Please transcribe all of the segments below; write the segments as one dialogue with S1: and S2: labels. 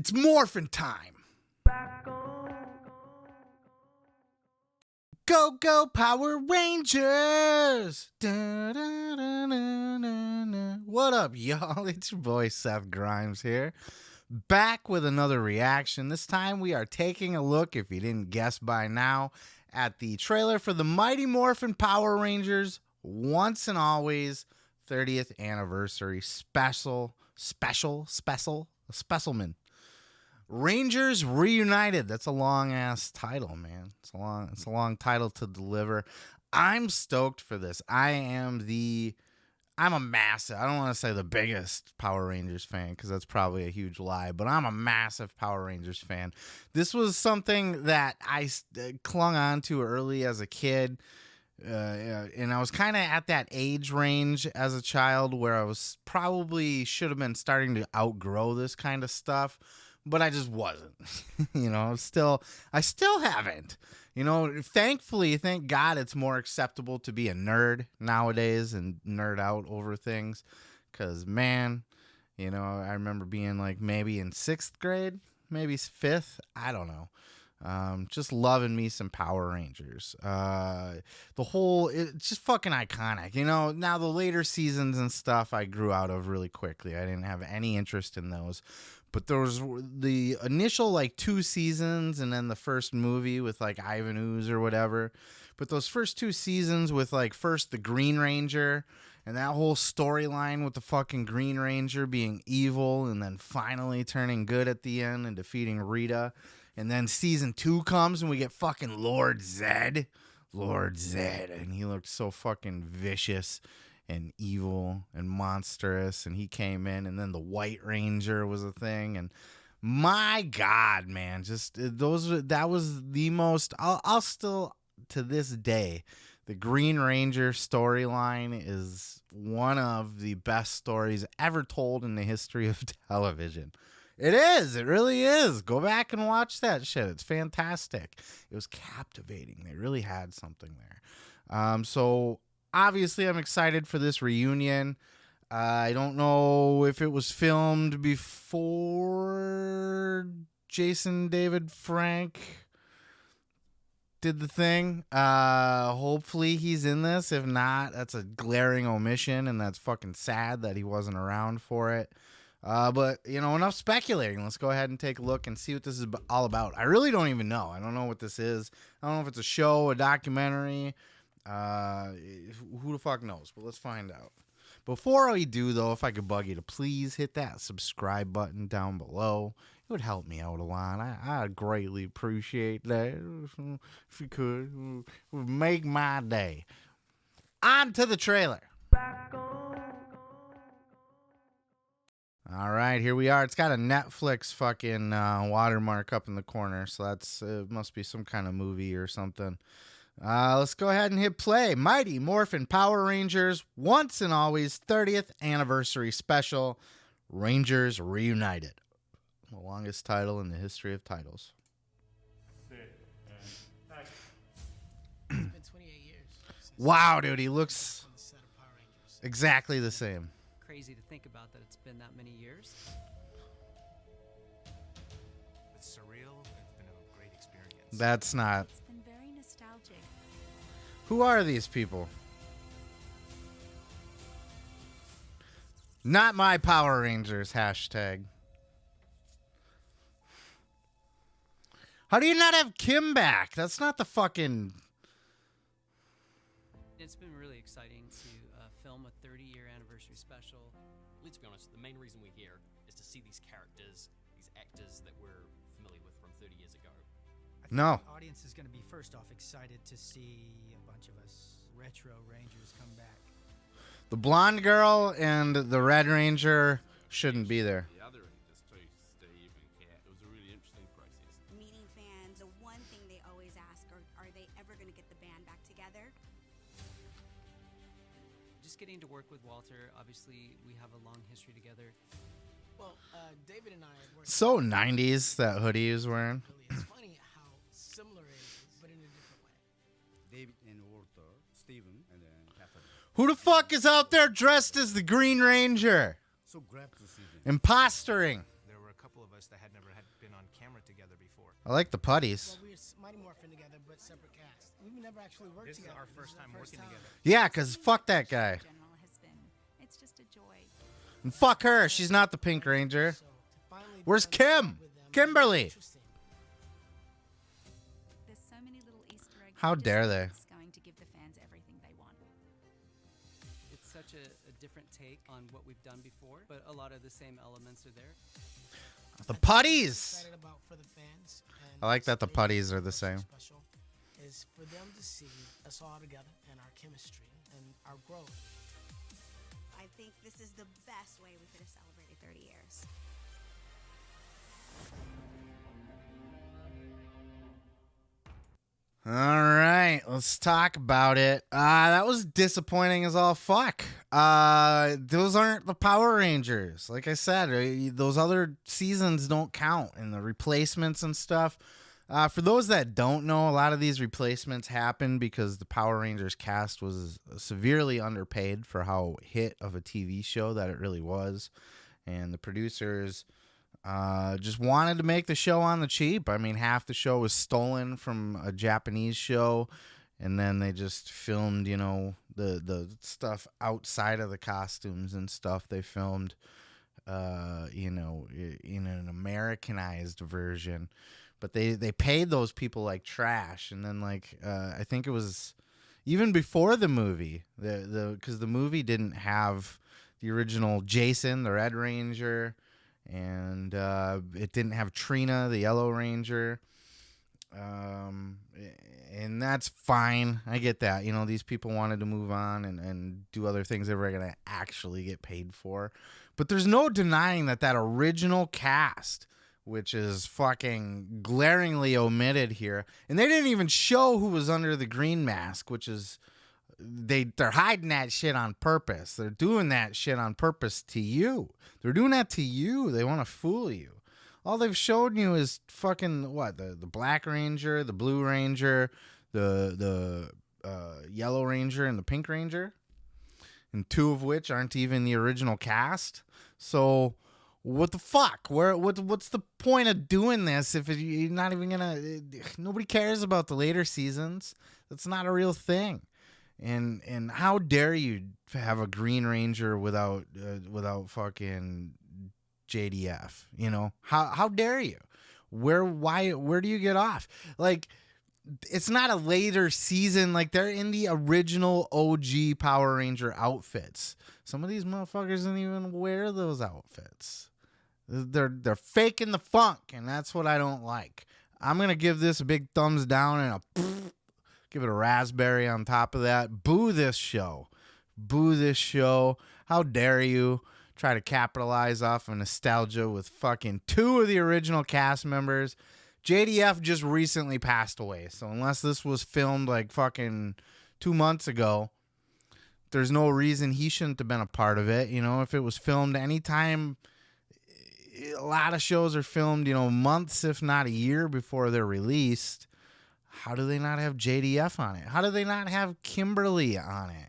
S1: It's Morphin time. Go, go, Power Rangers! Da, da, da, da, da, da. What up, y'all? It's your boy Seth Grimes here. Back with another reaction. This time we are taking a look, if you didn't guess by now, at the trailer for the Mighty Morphin Power Rangers Once and Always 30th Anniversary Specialman. Rangers Reunited. That's a long ass title, man. It's a long title to deliver. I'm stoked for this. I'm a massive, I don't want to say the biggest Power Rangers fan because that's probably a huge lie, but I'm a massive Power Rangers fan. This was something that I clung on to early as a kid. And I was kind of at that age range as a child where I was probably should have been starting to outgrow this kind of stuff, but I just wasn't. I still haven't. Thankfully, thank God it's more acceptable to be a nerd nowadays and nerd out over things. Because, man, I remember being like maybe in 6th grade, maybe 5th. I don't know. Just loving me some Power Rangers. It's just fucking iconic. Now the later seasons and stuff I grew out of really quickly. I didn't have any interest in those. But there was the initial 2 seasons and then the first movie with Ivan Ooze or whatever. But those first 2 seasons with first the Green Ranger and that whole storyline with the fucking Green Ranger being evil and then finally turning good at the end and defeating Rita. And then season 2 comes and we get fucking Lord Zed. And he looked so fucking vicious and evil and monstrous. And he came in, and then the White Ranger was a thing. And my God, man, that was the most, I'll still, to this day, the Green Ranger storyline is one of the best stories ever told in the history of television. It is. It really is. Go back and watch that shit. It's fantastic. It was captivating. They really had something there. So obviously I'm excited for this reunion. I don't know if it was filmed before Jason David Frank did the thing. Hopefully he's in this. If not, that's a glaring omission, and that's fucking sad that he wasn't around for it. But, enough speculating. Let's go ahead and take a look and see what this is all about. I really don't even know. I don't know what this is. I don't know if it's a show, a documentary. Who the fuck knows? But let's find out. Before we do, though, if I could bug you to please hit that subscribe button down below. It would help me out a lot. I'd greatly appreciate that. If you could. It would make my day. On to the trailer. All right, here we are. It's got a Netflix fucking watermark up in the corner, so it must be some kind of movie or something. Let's go ahead and hit play. Mighty Morphin Power Rangers Once and Always 30th Anniversary Special, Rangers Reunited. The longest title in the history of titles.
S2: It's been 28 years.
S1: Wow, dude, he looks exactly the same.
S2: Crazy to think about that it's been that many years.
S3: It's surreal. It's been a great experience.
S1: That's not.
S4: It's been very nostalgic.
S1: Who are these people? Not my Power Rangers, hashtag. How do you not have Kim back? That's not the fucking...
S2: It's been really exciting to film a 30-year anniversary special.
S5: Let's be honest, the main reason we're here is to see these characters, these actors that we're familiar with from 30 years ago.
S6: I think
S1: No.
S6: The audience is going to be, first off, excited to see a bunch of us retro Rangers come back.
S1: The blonde girl and the Red Ranger shouldn't be there.
S7: The other Rangers too, Steve and Kat. It was a really interesting process.
S4: Meeting fans, the one thing they always ask are they ever going to get the band back together?
S2: Just getting to work with Walter, obviously we have a long history together.
S6: Well, David and I have worked...
S1: So 90s, that hoodie he was wearing.
S6: It's funny how similar it is, but in a different way.
S8: David and Walter, Steven, and then Catherine.
S1: Who the fuck is out there dressed as the Green Ranger?
S8: So grab the season.
S1: Impostering.
S3: There were a couple of us that had never had been on camera together before.
S1: I like the putties.
S9: Well, we were Mighty Morphin together, but separate cast. We've never actually worked
S3: This is
S9: together.
S3: our first time working together.
S1: Yeah, because fuck that guy.
S4: General has been. It's just a joy.
S1: And fuck her. She's not the Pink Ranger.
S9: So to finally
S1: Where's
S9: be on the
S1: Kim?
S9: set with them,
S1: Kimberly.
S9: interesting.
S4: There's so many little Easter eggs.
S1: How
S4: and
S1: dare they?
S4: It's going to give the fans everything they want.
S2: It's such a different take on what we've done before, but a lot of the same elements are there.
S1: The
S9: I think what I'm
S1: putties.
S9: excited about for the fans, and
S1: I like that the
S9: this really
S1: putties are the
S9: makes it
S1: same.
S9: special, is for them to see us all together and our chemistry and our growth.
S4: I think this is the best way we could have celebrated 30 years.
S1: All right, let's talk about it. That was disappointing as all fuck. Those aren't the Power Rangers. Like I said, those other seasons don't count, and the replacements and stuff. For those that don't know, a lot of these replacements happened because the Power Rangers cast was severely underpaid for how hit of a TV show that it really was, and the producers just wanted to make the show on the cheap. I mean, half the show was stolen from a Japanese show, and then they just filmed, you know, the stuff outside of the costumes and stuff. They filmed, you know, in an Americanized version, but they paid those people like trash. And then like I think it was even before the movie, because the movie didn't have the original Jason, the Red Ranger. And it didn't have Trina, the Yellow Ranger. And that's fine. I get that. You know, these people wanted to move on and do other things they were going to actually get paid for. But there's no denying that original cast, which is fucking glaringly omitted here. And they didn't even show who was under the green mask, which is... They're hiding that shit on purpose. They're doing that shit on purpose to you. They're doing that to you. They want to fool you. All they've shown you is fucking what? The Black Ranger, the Blue Ranger, the Yellow Ranger, and the Pink Ranger, and two of which aren't even the original cast. So what the fuck? What's the point of doing this if you're not even gonna? Nobody cares about the later seasons. That's not a real thing. And how dare you have a Green Ranger without fucking JDF? You know, how dare you? Where do you get off? Like, it's not a later season. Like, they're in the original OG Power Ranger outfits. Some of these motherfuckers didn't even wear those outfits. They're faking the funk, and that's what I don't like. I'm gonna give this a big thumbs down and give it a raspberry on top of that. Boo this show. Boo this show. How dare you try to capitalize off of nostalgia with fucking two of the original cast members. JDF just recently passed away, so unless this was filmed like fucking 2 months ago, there's no reason he shouldn't have been a part of it. You know, if it was filmed anytime, a lot of shows are filmed, you know, months, if not a year before they're released. How do they not have JDF on it? How do they not have Kimberly on it?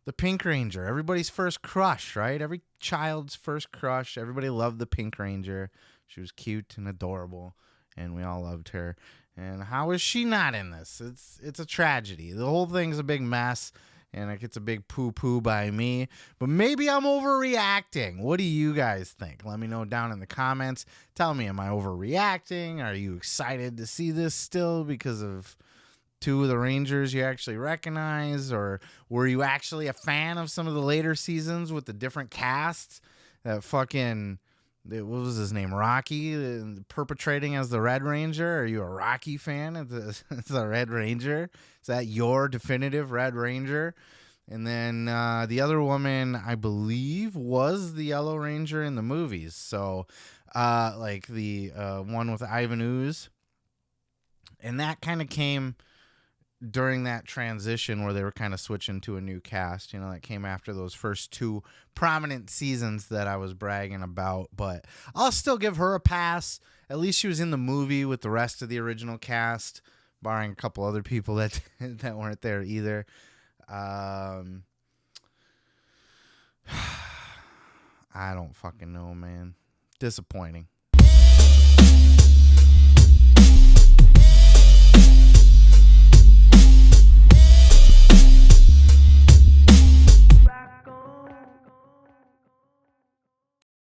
S1: The Pink Ranger, everybody's first crush, right? Every child's first crush. Everybody loved the Pink Ranger. She was cute and adorable, and we all loved her. And how is she not in this? It's a tragedy. The whole thing's a big mess, and it gets a big poo-poo by me. But maybe I'm overreacting. What do you guys think? Let me know down in the comments. Tell me, am I overreacting? Are you excited to see this still because of two of the Rangers you actually recognize? Or were you actually a fan of some of the later seasons with the different casts? That fucking... What was his name? Rocky, perpetrating as the Red Ranger. Are you a Rocky fan as the Red Ranger? Is that your definitive Red Ranger? And then the other woman, I believe, was the Yellow Ranger in the movies. So, like the one with Ivan Ooze. And that kind of came during that transition where they were kind of switching to a new cast. You know, that came after those first two prominent seasons that I was bragging about. But I'll still give her a pass. At least she was in the movie with the rest of the original cast, barring a couple other people that weren't there either. I don't fucking know, man. Disappointing.